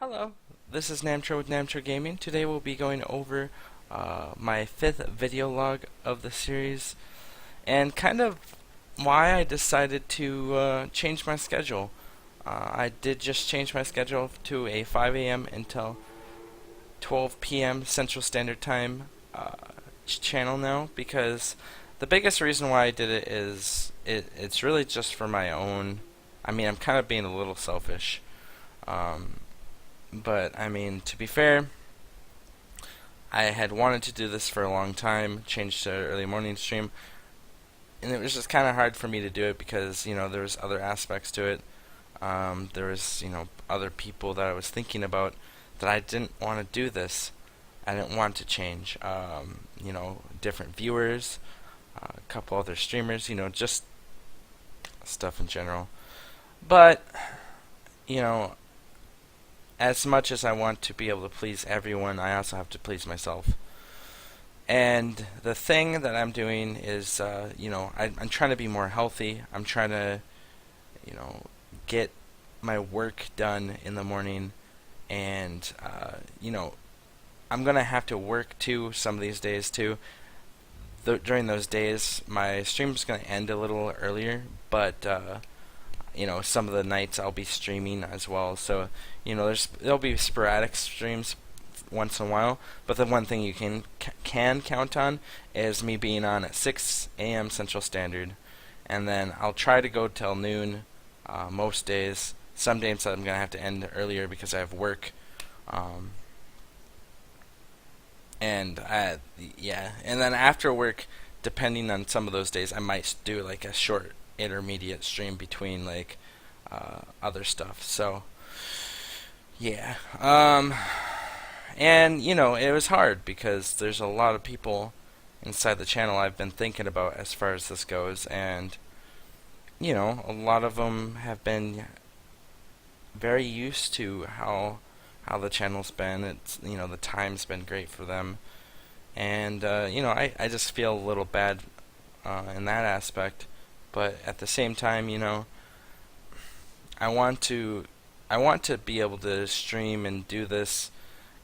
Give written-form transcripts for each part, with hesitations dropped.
Hello, this is Namtro with Namtro Gaming. Today we'll be going over my fifth video log of the series and kind of why I decided to change my schedule. I did just change my schedule to a 5 a.m. until 12 p.m. Central Standard Time channel now because the biggest reason why I did it is it's really just for my own. I mean, I'm kind of being a little selfish. Um, but I mean, to be fair, I had wanted to do this for a long time, change to early morning stream, and it was just kind of hard for me to do it because there was other aspects to it. There was other people that I was thinking about that I didn't want to do this. I didn't want to change. Different viewers, a couple other streamers, just stuff in general. But you know, as much as I want to be able to please everyone, I also have to please myself. And the thing that I'm doing is, I'm trying to be more healthy. I'm trying to, you know, get my work done in the morning. And, I'm going to have to work too some of these days too. During those days, my stream's going to end a little earlier, but, some of the nights I'll be streaming as well. So, there'll be sporadic streams once in a while, but the one thing you can count on is me being on at 6 a.m. Central Standard, and then I'll try to go till noon most days. Some days I'm gonna have to end earlier because I have work, and and then after work, depending on some of those days, I might do like a short intermediate stream between like other stuff. So yeah, and it was hard because there's a lot of people inside the channel I've been thinking about as far as this goes, and a lot of them have been very used to how the channel's been. It's the time's been great for them, and I just feel a little bad in that aspect. But at the same time, I want to be able to stream and do this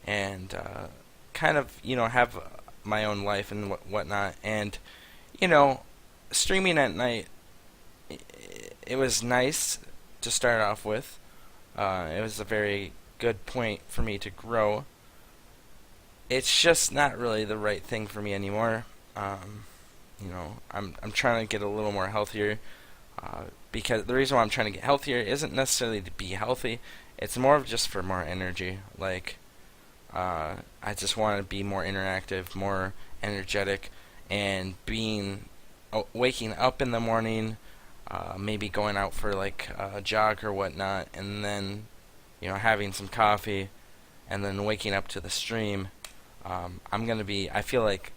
and kind of have my own life and whatnot. And streaming at night, it was nice to start off with. It was a very good point for me to grow. It's just not really the right thing for me anymore. I'm trying to get a little more healthier. Because the reason why I'm trying to get healthier isn't necessarily to be healthy. It's more of just for more energy. Like, I just want to be more interactive, more energetic, and waking up in the morning, maybe going out for like a jog or whatnot, and then having some coffee, and then waking up to the stream. I feel like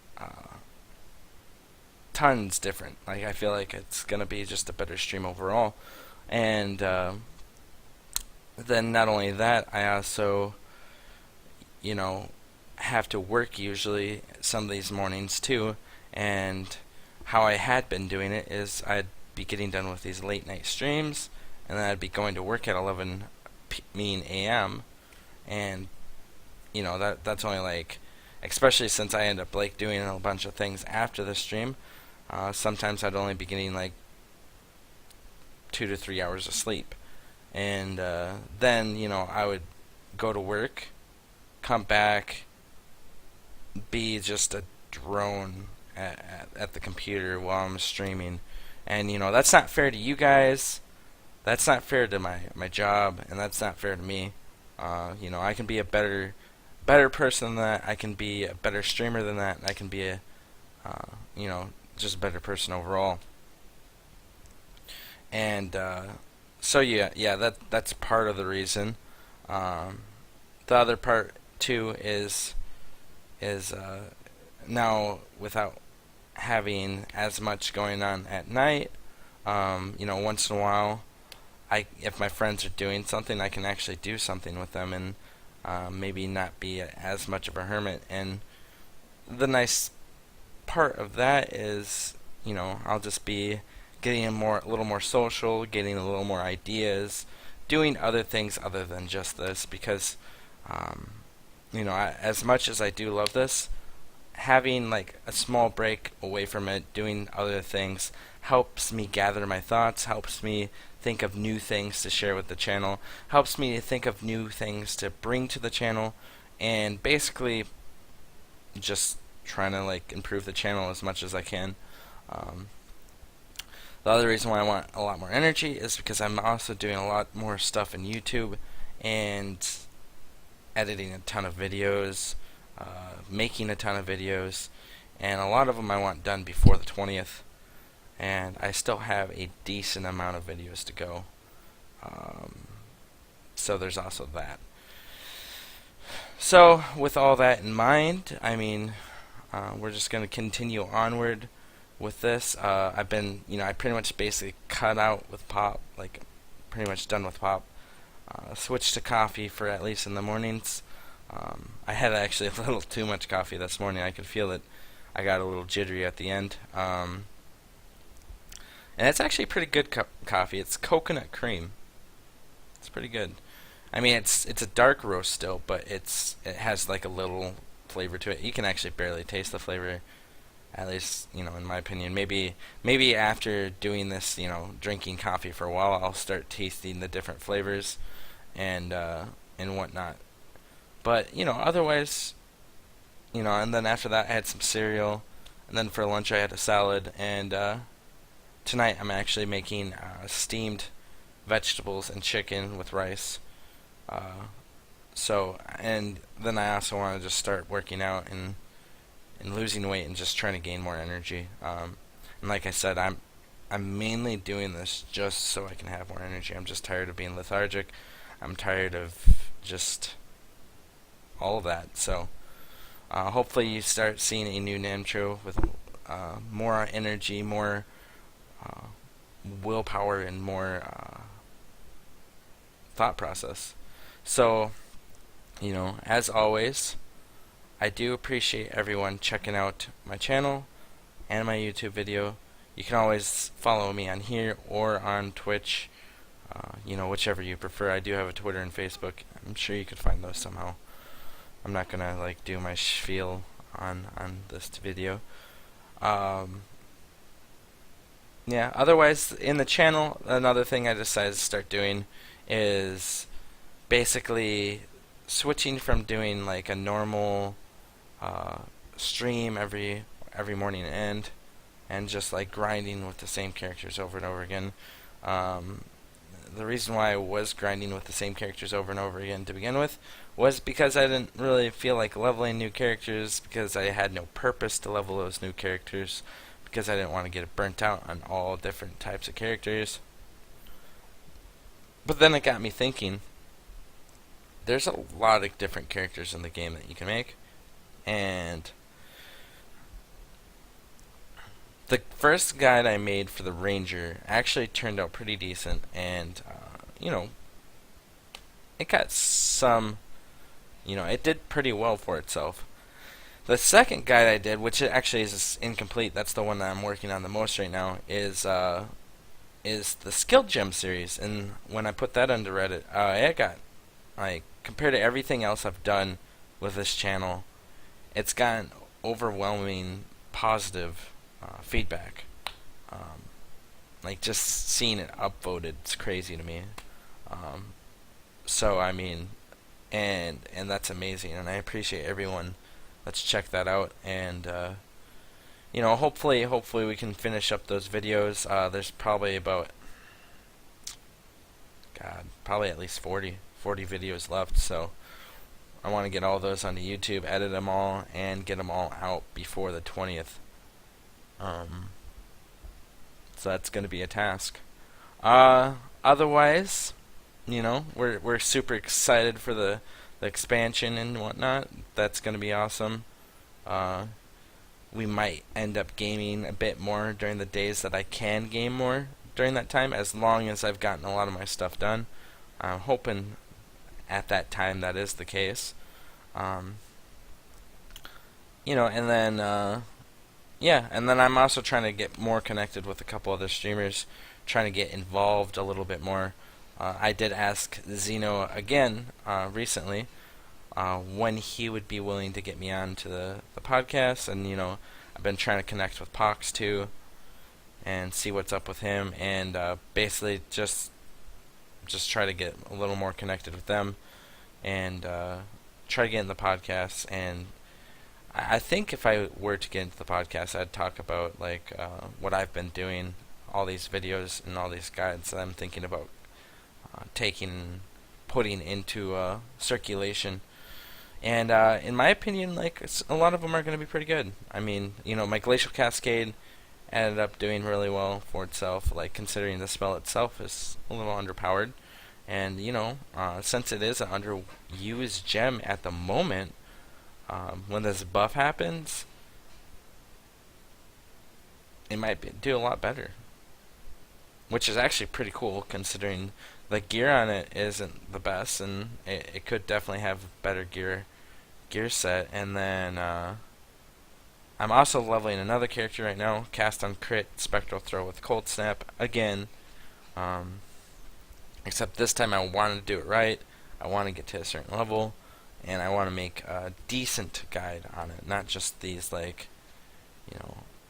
tons different. Like, I feel like it's gonna be just a better stream overall. And then not only that, I also have to work usually some of these mornings too. And how I had been doing it is I'd be getting done with these late night streams, and then I'd be going to work at 11 a.m. and that's only like, especially since I end up like doing a bunch of things after the stream. Sometimes I'd only be getting like 2 to 3 hours of sleep, and then I would go to work, come back, be just a drone at the computer while I'm streaming, and that's not fair to you guys. That's not fair to my job, and that's not fair to me. I can be a better person than that. I can be a better streamer than that. And I can be a just a better person overall. And so that's part of the reason. The other part too is now without having as much going on at night. Once in a while, if my friends are doing something, I can actually do something with them and maybe not be as much of a hermit. And the nice part of that is, I'll just be getting a little more social, getting a little more ideas, doing other things other than just this, because um, as much as I do love this, having like a small break away from it, doing other things, helps me gather my thoughts, helps me think of new things to share with the channel, helps me to think of new things to bring to the channel, and basically just trying to like improve the channel as much as I can. Um, the other reason why I want a lot more energy is because I'm also doing a lot more stuff in YouTube and editing a ton of videos, making a ton of videos, and a lot of them I want done before the 20th, and I still have a decent amount of videos to go. So there's also that. So with all that in mind, I mean, we're just going to continue onward with this. I've been, I pretty much basically cut out with pop, like pretty much done with pop. Switched to coffee for at least in the mornings. I had actually a little too much coffee this morning. I could feel it. I got a little jittery at the end. And it's actually pretty good coffee. It's coconut cream. It's pretty good. I mean, it's a dark roast still, but it has like a little flavor to it. You can actually barely taste the flavor, at least in my opinion. Maybe after doing this, drinking coffee for a while, I'll start tasting the different flavors and whatnot. But otherwise, and then after that I had some cereal, and then for lunch I had a salad, and tonight I'm actually making steamed vegetables and chicken with rice. And then I also want to just start working out and losing weight and just trying to gain more energy. And like I said, I'm mainly doing this just so I can have more energy. I'm just tired of being lethargic. I'm tired of just all of that. So hopefully you start seeing a new Namtro with more energy, more willpower, and more thought process. So, as always, I do appreciate everyone checking out my channel and my YouTube video. You can always follow me on here or on Twitch, whichever you prefer. I do have a Twitter and Facebook. I'm sure you could find those somehow. I'm not gonna like do my spiel on this video. Yeah. Otherwise, in the channel, another thing I decided to start doing is basically switching from doing like a normal stream every morning and just like grinding with the same characters over and over again. The reason why I was grinding with the same characters over and over again to begin with was because I didn't really feel like leveling new characters, because I had no purpose to level those new characters, because I didn't want to get burnt out on all different types of characters. But then it got me thinking, there's a lot of different characters in the game that you can make, and the first guide I made for the Ranger actually turned out pretty decent, and it got some, it did pretty well for itself. The second guide I did, which actually is incomplete, that's the one that I'm working on the most right now, is the Skill Gem series. And when I put that under Reddit, it got, like, compared to everything else I've done with this channel, it's gotten overwhelming positive feedback. Like, just seeing it upvoted, it's crazy to me. So I mean, and that's amazing, and I appreciate everyone that's checked that out. And hopefully we can finish up those videos. There's probably about probably at least 40 videos left, so I want to get all those onto YouTube, edit them all, and get them all out before the 20th. So that's going to be a task. Otherwise, we're super excited for the expansion and whatnot. That's going to be awesome. We might end up gaming a bit more during the days that I can game more during that time, as long as I've gotten a lot of my stuff done. I'm hoping at that time that is the case. And then and then I'm also trying to get more connected with a couple other streamers, trying to get involved a little bit more. I did ask Zeno again recently when he would be willing to get me on to the podcast, and I've been trying to connect with Pox too and see what's up with him, and basically just try to get a little more connected with them, and try to get in the podcast. And I think if I were to get into the podcast, I'd talk about like what I've been doing, all these videos and all these guides that I'm thinking about taking, putting into circulation. And in my opinion, like a lot of them are going to be pretty good. I mean, my Glacial Cascade ended up doing really well for itself, like considering the spell itself is a little underpowered. And since it is an underused gem at the moment, when this buff happens, it might do a lot better, which is actually pretty cool considering the gear on it isn't the best, and it could definitely have better gear set. And then I'm also leveling another character right now, cast on crit, spectral throw with cold snap again. Except this time I want to do it right. I want to get to a certain level, and I want to make a decent guide on it, not just these like,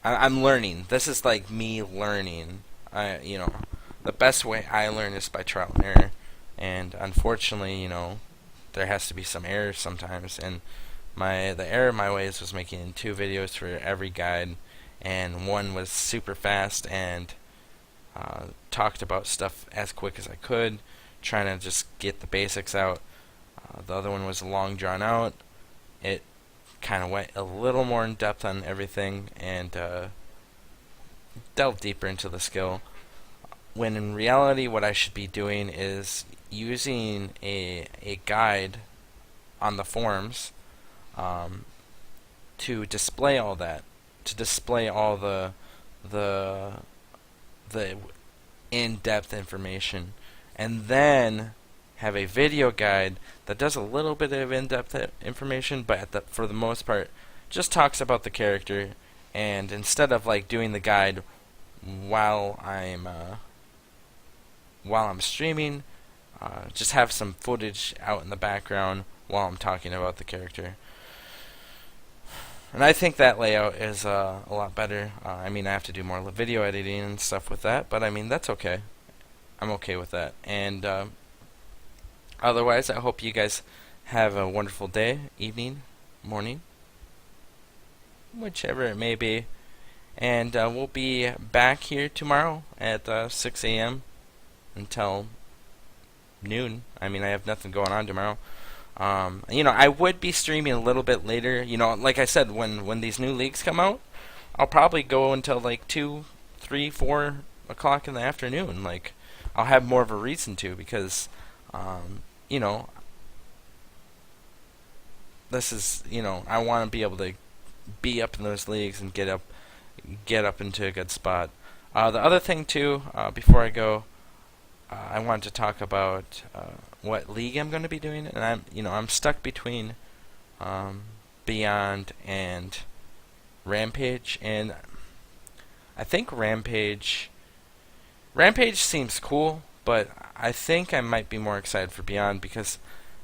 I'm learning. This is like me learning. The best way I learn is by trial and error, and unfortunately, there has to be some error sometimes. And the error of my ways was making 2 videos for every guide, and one was super fast and talked about stuff as quick as I could, trying to just get the basics out. The other one was long drawn out. It kind of went a little more in depth on everything and delved deeper into the skill. When in reality, what I should be doing is using a guide on the forums to display all that, to display all the in-depth information, and then have a video guide that does a little bit of in-depth information, but for the most part just talks about the character. And instead of like doing the guide while I'm streaming, just have some footage out in the background while I'm talking about the character. And I think that layout is a lot better. I mean, I have to do more video editing and stuff with that, but I mean, that's okay. I'm okay with that. And otherwise, I hope you guys have a wonderful day, evening, morning, whichever it may be. And we'll be back here tomorrow at 6 a.m. until noon. I mean, I have nothing going on tomorrow. I would be streaming a little bit later. Like I said, when these new leagues come out, I'll probably go until like 2, 3, 4 o'clock in the afternoon. Like, I'll have more of a reason to, because, this is, I want to be able to be up in those leagues and get up into a good spot. The other thing too, before I go, I wanted to talk about what league I'm going to be doing, and I'm stuck between Beyond and Rampage, and I think Rampage seems cool, but I think I might be more excited for Beyond, because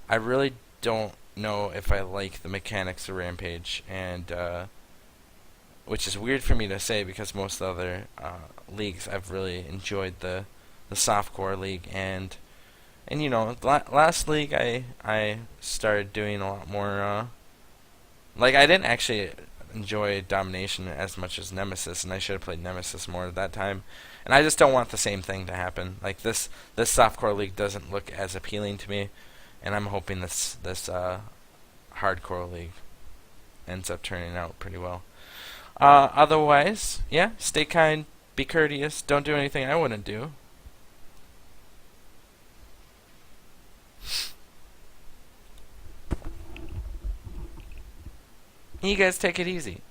I really don't know if I like the mechanics of Rampage, and which is weird for me to say, because most of the other leagues I've really enjoyed the softcore league, and last league I started doing a lot more like, I didn't actually enjoy Domination as much as Nemesis, and I should have played Nemesis more at that time, and I just don't want the same thing to happen. Like, this softcore league doesn't look as appealing to me, and I'm hoping this hardcore league ends up turning out pretty well. Otherwise, yeah, stay kind, be courteous, don't do anything I wouldn't do. You guys take it easy.